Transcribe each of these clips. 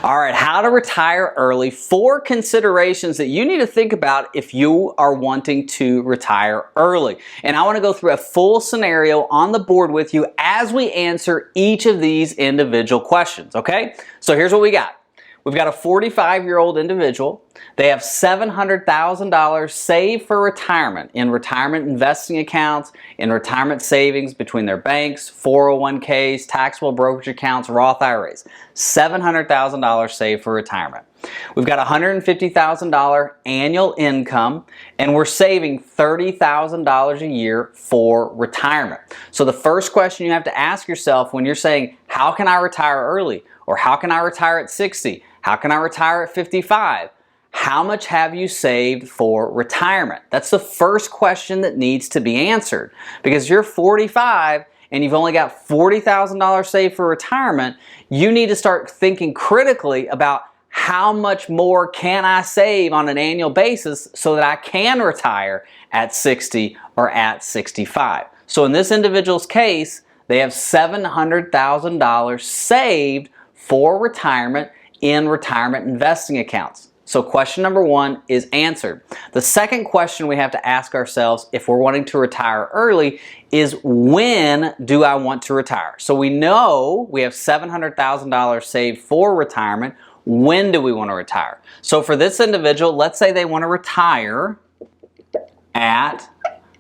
All right, how to retire early. 4 considerations that you need to think about if you are wanting to retire early. And I want to go through a full scenario on the board with you as we answer each of these individual questions, okay? So here's what we got. We've got a 45-year-old individual. They have $700,000 saved for retirement in retirement investing accounts, in retirement savings between their banks, 401ks, taxable brokerage accounts, Roth IRAs. $700,000 saved for retirement. We've got $150,000 annual income, and we're saving $30,000 a year for retirement. So the first question you have to ask yourself when you're saying, how can I retire early? Or how can I retire at 60? How can I retire at 55? How much have you saved for retirement? That's the first question that needs to be answered. Because you're 45 and you've only got $40,000 saved for retirement, you need to start thinking critically about how much more can I save on an annual basis so that I can retire at 60 or at 65. So in this individual's case, they have $700,000 saved for retirement in retirement investing accounts. So question number 1 is answered. The second question we have to ask ourselves if we're wanting to retire early is, when do I want to retire? So we know we have $700,000 saved for retirement. When do we want to retire? So for this individual, let's say they want to retire at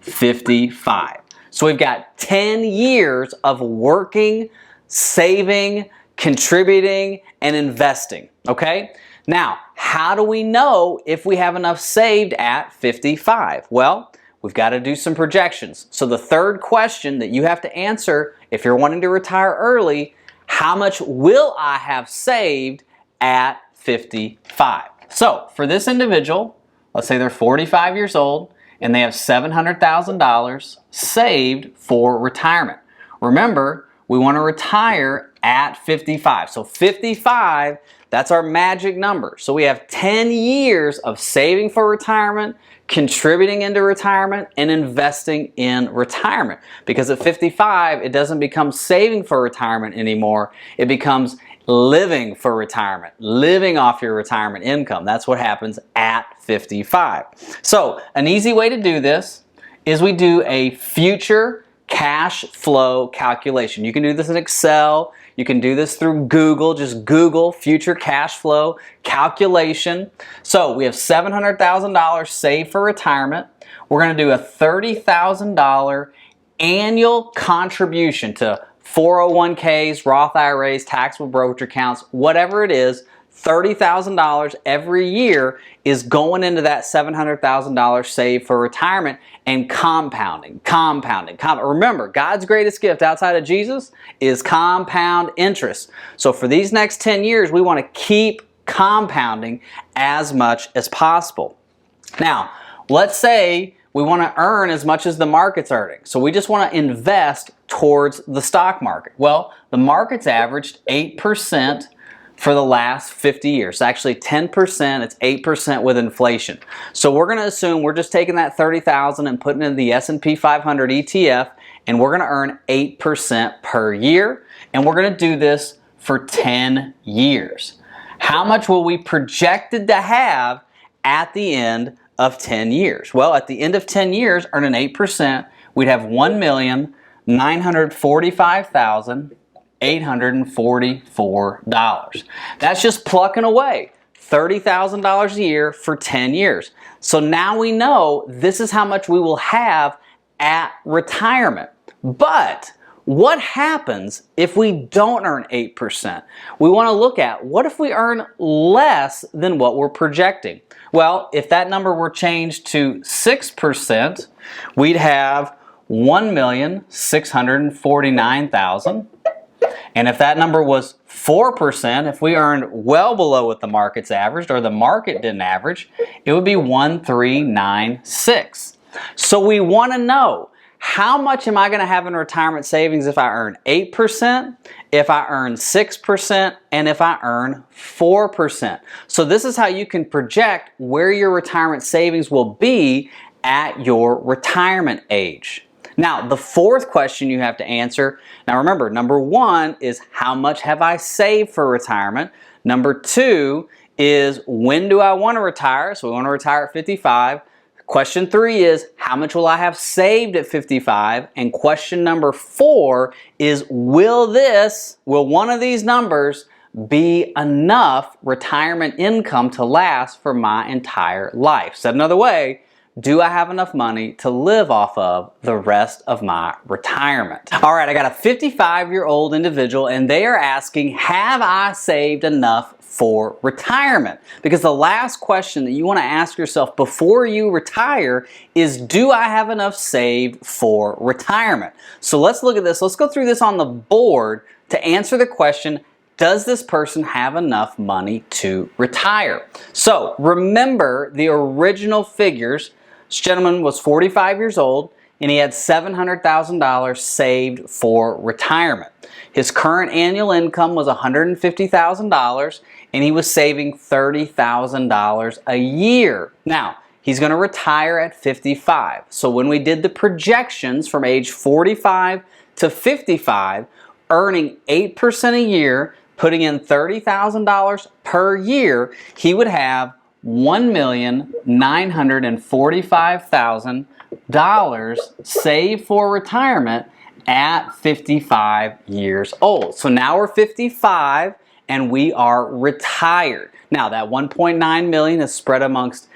55. So we've got 10 years of working, saving, contributing, and investing, okay? Now, how do we know if we have enough saved at 55? Well, we've got to do some projections. So the third question that you have to answer if you're wanting to retire early, how much will I have saved at 55? So for this individual, let's say they're 45 years old and they have $700,000 saved for retirement. Remember, we want to retire at 55. So 55, that's our magic number. So we have 10 years of saving for retirement, contributing into retirement, and investing in retirement. Because at 55, it doesn't become saving for retirement anymore. It becomes living for retirement, living off your retirement income. That's what happens at 55. So an easy way to do this is we do a future cash flow calculation. You can do this in Excel. You can do this through Google. Just Google future cash flow calculation. So we have $700,000 saved for retirement. We're going to do a $30,000 annual contribution to 401ks, Roth IRAs, taxable brokerage accounts, whatever it is. $30,000 every year is going into that $700,000 saved for retirement and compounding. Remember, God's greatest gift outside of Jesus is compound interest. So for these next 10 years, we want to keep compounding as much as possible. Now, let's say we want to earn as much as the market's earning. So we just want to invest towards the stock market. Well, the market's averaged 8% for the last 50 years. It's actually 10%, it's 8% with inflation. So we're going to assume we're just taking that $30,000 and putting it in the S&P 500 ETF, and we're going to earn 8% per year, and we're going to do this for 10 years. How much will we projected to have at the end of 10 years? Well, at the end of 10 years, earning 8%, we'd have $1,945,844. That's just plucking away $30,000 a year for 10 years. So now we know this is how much we will have at retirement. But what happens if we don't earn 8%? We want to look at, what if we earn less than what we're projecting? Well, if that number were changed to 6%, we'd have $1,649,000. And if that number was 4%, if we earned well below what the market's averaged, or the market didn't average, it would be 1,396. So we want to know, how much am I going to have in retirement savings if I earn 8%, if I earn 6%, and if I earn 4%? So this is how you can project where your retirement savings will be at your retirement age. Now, the fourth question you have to answer, now remember, number one is how much have I saved for retirement? Number two is when do I want to retire? So we want to retire at 55. Question three is how much will I have saved at 55? And question number four is will one of these numbers be enough retirement income to last for my entire life? Said another way, do I have enough money to live off of the rest of my retirement? All right, I got a 55-year-old individual and they are asking, have I saved enough for retirement? Because the last question that you want to ask yourself before you retire is, do I have enough saved for retirement? So let's look at this. Let's go through this on the board to answer the question, does this person have enough money to retire? So remember the original figures. This gentleman was 45 years old and he had $700,000 saved for retirement. His current annual income was $150,000 and he was saving $30,000 a year. Now, he's going to retire at 55. So when we did the projections from age 45 to 55, earning 8% a year, putting in $30,000 per year, he would have $1,945,000 saved for retirement at 55 years old. So now we're 55 and we are retired. Now that $1.9 million is spread amongst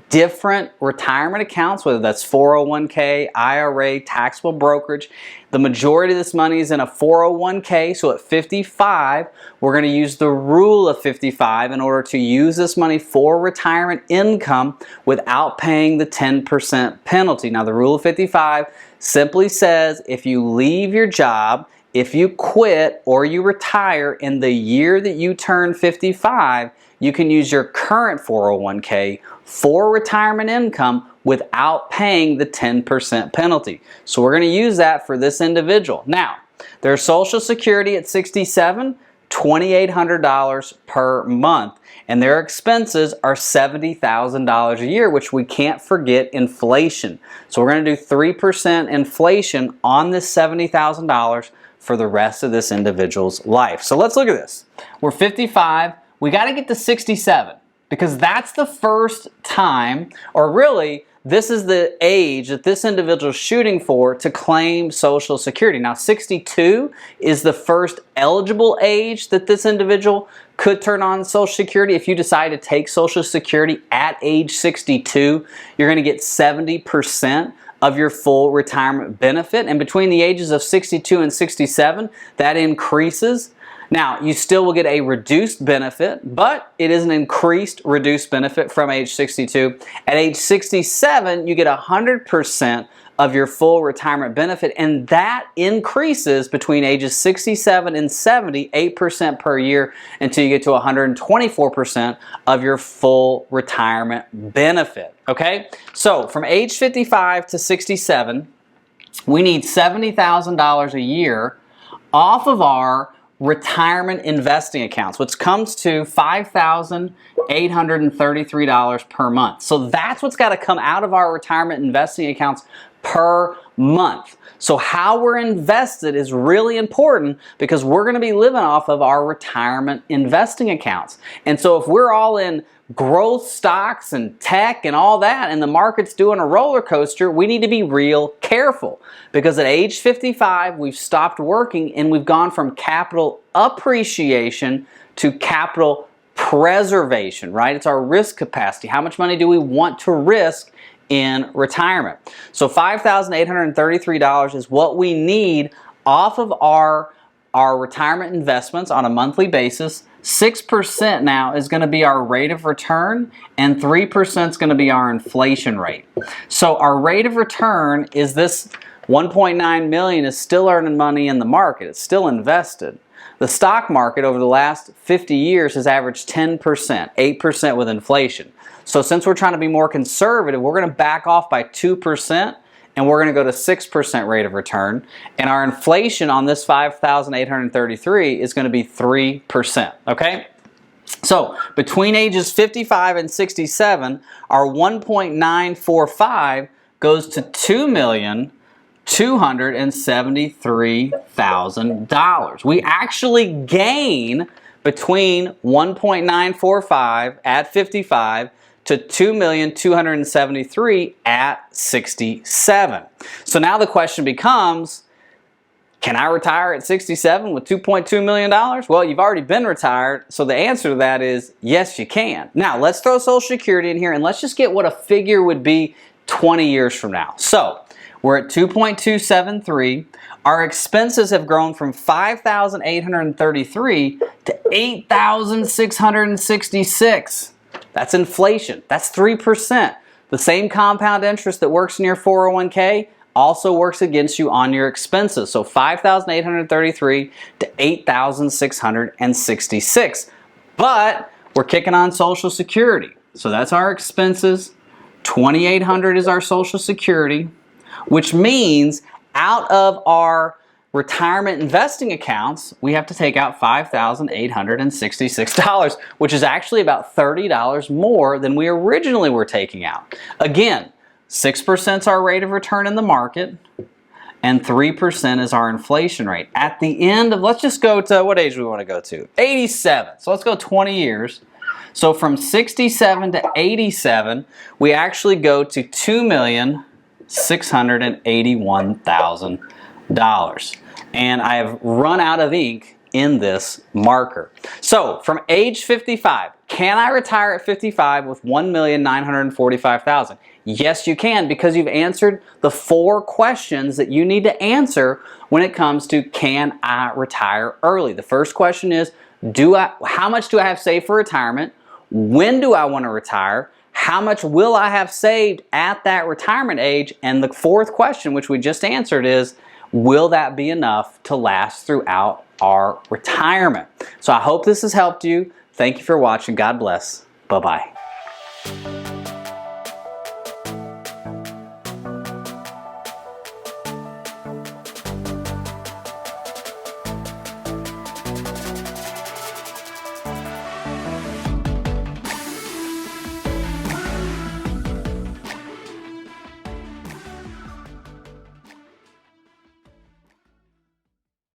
different retirement accounts, whether that's 401k, IRA, taxable brokerage. The majority of this money is in a 401k, so at 55, we're going to use the rule of 55 in order to use this money for retirement income without paying the 10% penalty. Now, the rule of 55 simply says if you leave your job, if you quit or you retire in the year that you turn 55, you can use your current 401k for retirement income without paying the 10% penalty. So we're going to use that for this individual. Now, their Social Security at 67, $2,800 per month. And their expenses are $70,000 a year, which we can't forget inflation. So we're going to do 3% inflation on this $70,000 for the rest of this individual's life. So let's look at this. We're 55. We got to get to 67 because that's the first time, or really, this is the age that this individual is shooting for to claim Social Security. Now, 62 is the first eligible age that this individual could turn on Social Security. If you decide to take Social Security at age 62, you're going to get 70% of your full retirement benefit. And between the ages of 62 and 67, that increases. Now, you still will get a reduced benefit, but it is an increased reduced benefit from age 62. At age 67, you get 100% of your full retirement benefit, and that increases between ages 67 and 70, 8% per year, until you get to 124% of your full retirement benefit. Okay? So, from age 55 to 67, we need $70,000 a year off of our retirement investing accounts, which comes to $5,833 per month. So that's what's got to come out of our retirement investing accounts per month. So how we're invested is really important because we're going to be living off of our retirement investing accounts. And so if we're all in growth stocks and tech and all that, and the market's doing a roller coaster, we need to be real careful because at age 55, we've stopped working and we've gone from capital appreciation to capital preservation, right? It's our risk capacity. How much money do we want to risk in retirement? So $5,833 is what we need off of our retirement investments on a monthly basis. 6% now is going to be our rate of return, and 3% is going to be our inflation rate. So our rate of return is this $1.9 million is still earning money in the market. It's still invested. The stock market over the last 50 years has averaged 10%, 8% with inflation. So since we're trying to be more conservative, we're going to back off by 2%, and we're going to go to 6% rate of return. And our inflation on this $5,833 is going to be 3%, okay? So between ages 55 and 67, our 1.945 goes to $2,945,000 $273,000. We actually gain between 1.945 at 55 to 2,273,000 at 67. So now the question becomes, can I retire at 67 with $2.2 million? Well, you've already been retired, so the answer to that is yes, you can. Now, let's throw Social Security in here and let's just get what a figure would be 20 years from now. So, we're at 2.273. Our expenses have grown from 5,833 to 8,666. That's inflation. That's 3%. The same compound interest that works in your 401k also works against you on your expenses. So 5,833 to 8,666. But we're kicking on Social Security. So that's our expenses. 2,800 is our Social Security, which means out of our retirement investing accounts, we have to take out $5,866, which is actually about $30 more than we originally were taking out. Again, 6% is our rate of return in the market, and 3% is our inflation rate. At the end of, let's just go to, what age do we want to go to? 87. So let's go 20 years. So from 67 to 87, we actually go to $2,681,000. And I have run out of ink in this marker. So from age 55, can I retire at 55 with $1,945,000? Yes, you can, because you've answered the 4 questions that you need to answer when it comes to can I retire early. The first question is, how much do I have saved for retirement? When do I want to retire? How much will I have saved at that retirement age? And the 4th question, which we just answered, is will that be enough to last throughout our retirement? So I hope this has helped you. Thank you for watching. God bless. Bye-bye.